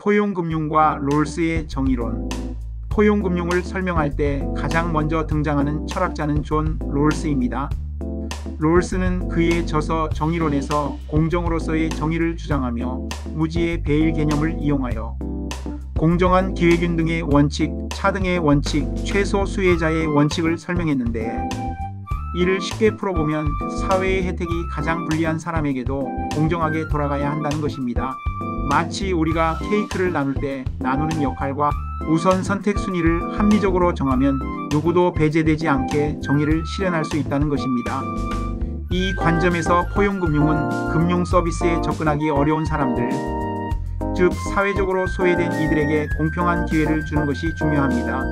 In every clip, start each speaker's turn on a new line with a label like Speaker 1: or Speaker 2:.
Speaker 1: 포용금융과 롤스의 정의론. 포용금융을 설명할 때 가장 먼저 등장하는 철학자는 존 롤스입니다. 롤스는 그의 저서 정의론에서 공정으로서의 정의를 주장하며 무지의 배일 개념을 이용하여 공정한 기회균 등의 원칙, 차등의 원칙, 최소 수혜자의 원칙을 설명했는데, 이를 쉽게 풀어보면 사회의 혜택이 가장 불리한 사람에게도 공정하게 돌아가야 한다는 것입니다. 마치 우리가 케이크를 나눌 때 나누는 역할과 우선 선택 순위를 합리적으로 정하면 누구도 배제되지 않게 정의를 실현할 수 있다는 것입니다. 이 관점에서 포용금융은 금융 서비스에 접근하기 어려운 사람들, 즉 사회적으로 소외된 이들에게 공평한 기회를 주는 것이 중요합니다.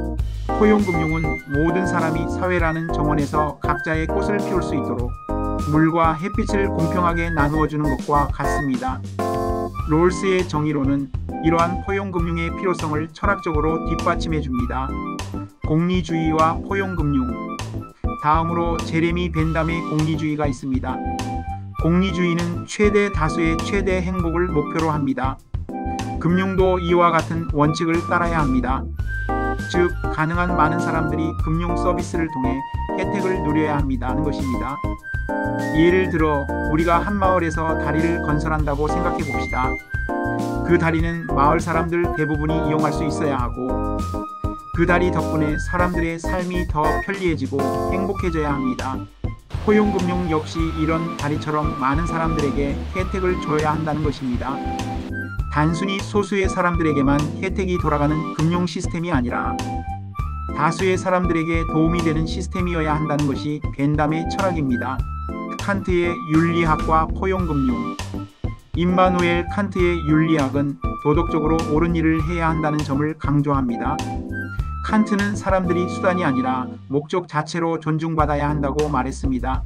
Speaker 1: 포용금융은 모든 사람이 사회라는 정원에서 각자의 꽃을 피울 수 있도록 물과 햇빛을 공평하게 나누어주는 것과 같습니다. 롤스의 정의론은 이러한 포용금융의 필요성을 철학적으로 뒷받침해줍니다. 공리주의와 포용금융. 다음으로 제레미 벤담의 공리주의가 있습니다. 공리주의는 최대 다수의 최대 행복을 목표로 합니다. 금융도 이와 같은 원칙을 따라야 합니다. 즉, 가능한 많은 사람들이 금융 서비스를 통해 혜택을 누려야 합니다는 것입니다. 예를 들어 우리가 한 마을에서 다리를 건설한다고 생각해 봅시다. 그 다리는 마을 사람들 대부분이 이용할 수 있어야 하고, 그 다리 덕분에 사람들의 삶이 더 편리해지고 행복해져야 합니다. 포용금융 역시 이런 다리처럼 많은 사람들에게 혜택을 줘야 한다는 것입니다. 단순히 소수의 사람들에게만 혜택이 돌아가는 금융 시스템이 아니라 다수의 사람들에게 도움이 되는 시스템이어야 한다는 것이 벤담의 철학입니다. 칸트의 윤리학과 포용금융. 임마누엘 칸트의 윤리학은 도덕적으로 옳은 일을 해야 한다는 점을 강조합니다. 칸트는 사람들이 수단이 아니라 목적 자체로 존중받아야 한다고 말했습니다.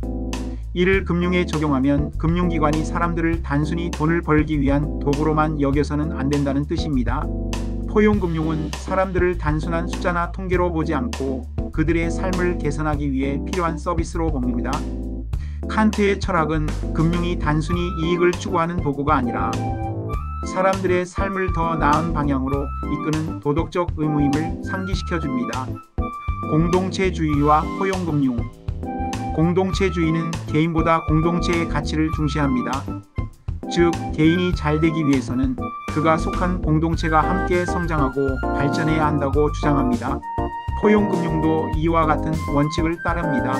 Speaker 1: 이를 금융에 적용하면 금융기관이 사람들을 단순히 돈을 벌기 위한 도구로만 여겨서는 안 된다는 뜻입니다. 포용금융은 사람들을 단순한 숫자나 통계로 보지 않고 그들의 삶을 개선하기 위해 필요한 서비스로 봅니다. 칸트의 철학은 금융이 단순히 이익을 추구하는 도구가 아니라 사람들의 삶을 더 나은 방향으로 이끄는 도덕적 의무임을 상기시켜줍니다. 공동체주의와 포용금융. 공동체주의는 개인보다 공동체의 가치를 중시합니다. 즉, 개인이 잘 되기 위해서는 그가 속한 공동체가 함께 성장하고 발전해야 한다고 주장합니다. 포용금융도 이와 같은 원칙을 따릅니다.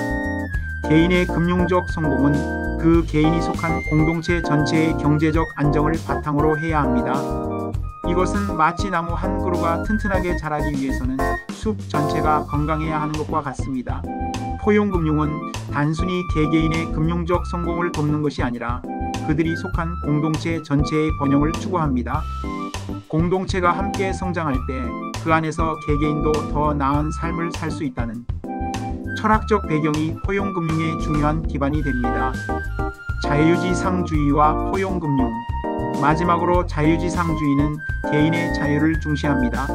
Speaker 1: 개인의 금융적 성공은 그 개인이 속한 공동체 전체의 경제적 안정을 바탕으로 해야 합니다. 이것은 마치 나무 한 그루가 튼튼하게 자라기 위해서는 숲 전체가 건강해야 하는 것과 같습니다. 포용금융은 단순히 개개인의 금융적 성공을 돕는 것이 아니라 그들이 속한 공동체 전체의 번영을 추구합니다. 공동체가 함께 성장할 때 그 안에서 개개인도 더 나은 삶을 살 수 있다는 철학적 배경이 포용금융의 중요한 기반이 됩니다. 자유지상주의와 포용금융. 마지막으로 자유지상주의는 개인의 자유를 중시합니다.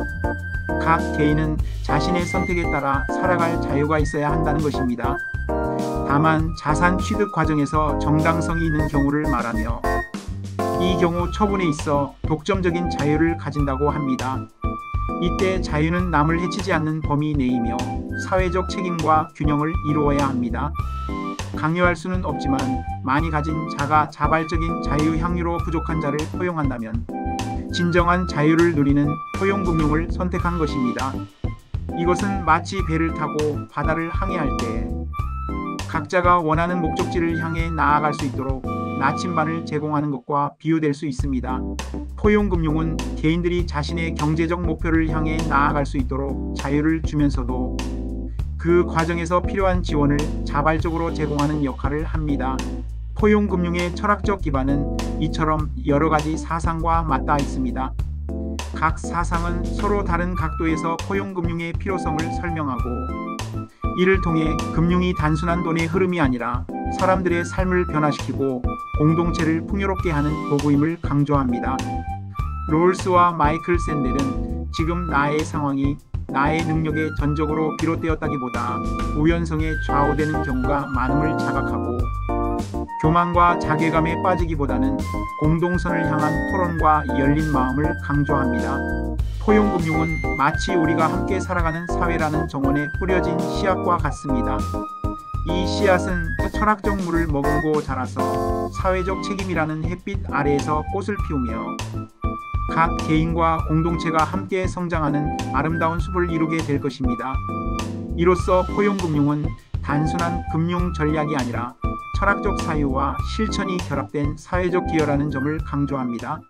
Speaker 1: 각 개인은 자신의 선택에 따라 살아갈 자유가 있어야 한다는 것입니다. 다만 자산 취득 과정에서 정당성이 있는 경우를 말하며 이 경우 처분에 있어 독점적인 자유를 가진다고 합니다. 이때 자유는 남을 해치지 않는 범위 내이며 사회적 책임과 균형을 이루어야 합니다. 강요할 수는 없지만 많이 가진 자가 자발적인 자유 향유로 부족한 자를 포용한다면 진정한 자유를 누리는 포용금융을 선택한 것입니다. 이것은 마치 배를 타고 바다를 항해할 때 각자가 원하는 목적지를 향해 나아갈 수 있도록 나침반을 제공하는 것과 비유될 수 있습니다. 포용금융은 개인들이 자신의 경제적 목표를 향해 나아갈 수 있도록 자유를 주면서도 그 과정에서 필요한 지원을 자발적으로 제공하는 역할을 합니다. 포용금융의 철학적 기반은 이처럼 여러 가지 사상과 맞닿아 있습니다. 각 사상은 서로 다른 각도에서 포용금융의 필요성을 설명하고, 이를 통해 금융이 단순한 돈의 흐름이 아니라 사람들의 삶을 변화시키고 공동체를 풍요롭게 하는 도구임을 강조합니다. 롤스와 마이클 샌델은 지금 나의 상황이 나의 능력에 전적으로 비롯되었다기보다 우연성에 좌우되는 경우가 많음을 자각하고 교만과 자괴감에 빠지기보다는 공동선을 향한 토론과 열린 마음을 강조합니다. 포용금융은 마치 우리가 함께 살아가는 사회라는 정원에 뿌려진 씨앗과 같습니다. 이 씨앗은 철학적 물을 머금고 자라서 사회적 책임이라는 햇빛 아래에서 꽃을 피우며 각 개인과 공동체가 함께 성장하는 아름다운 숲을 이루게 될 것입니다. 이로써 포용금융은 단순한 금융 전략이 아니라 철학적 사유와 실천이 결합된 사회적 기여라는 점을 강조합니다.